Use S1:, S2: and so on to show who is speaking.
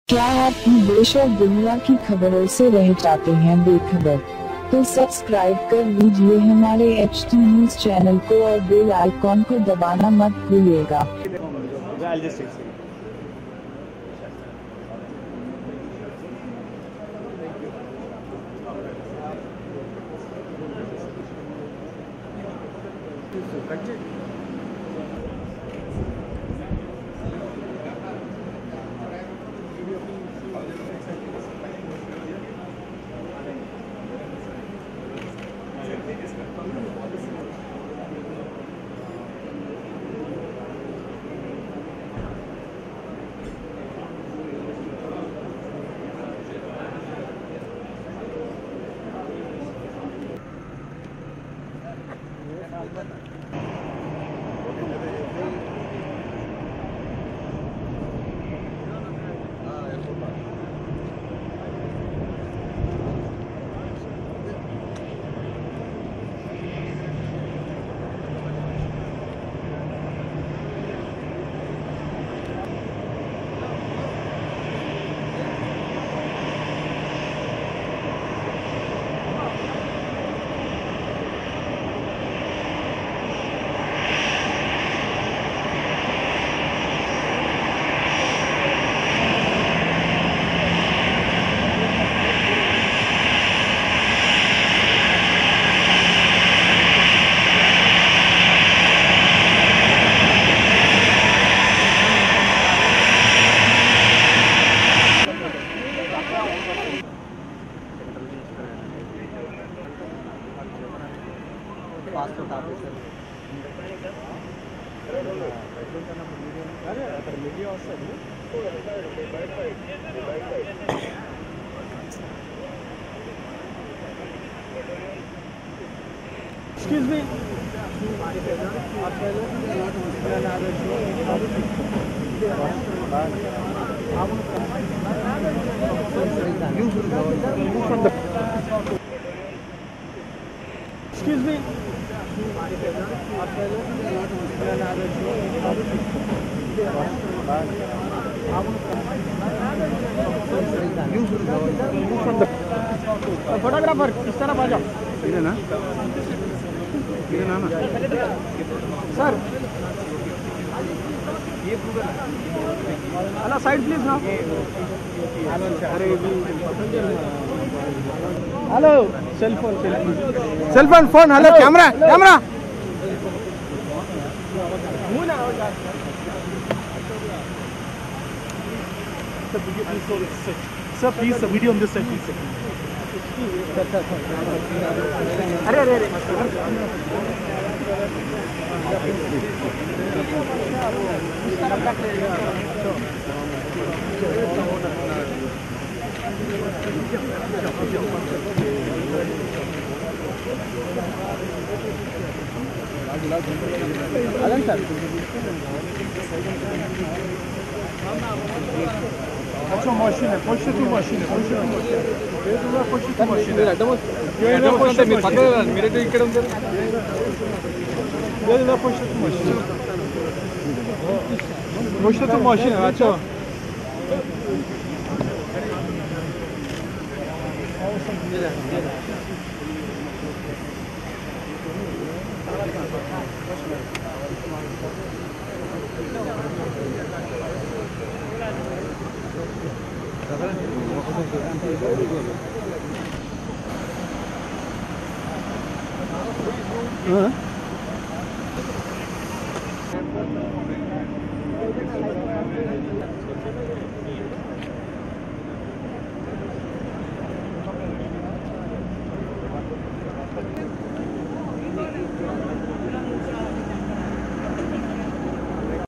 S1: क्या आप भी देश और दुनिया की खबरों से रह जाते हैं बेखबर? तो सब्सक्राइब कर लीजिए हमारे HT न्यूज चैनल को और बेल आइकॉन को दबाना मत भूलिएगा।
S2: పాస్పోర్ట్ ఆఫీసర్ అక్కడ మీడియా వస్తుంది. Excuse me. Excuse me. Photographer किस तरफ आ जाओ. इधर ना सर हेलो साइड प्लीज ना. Hello cell phone phone hello camera
S3: Sir, please, a video on this side, please.
S2: अरे सर
S3: अच्छा मशीन है पोषितु मशीन है पोषितु मशीन है
S2: మీరైతే ఇక్కడ ఉంటారు.
S3: पोषितु मशीन है. अच्छा
S2: हाँ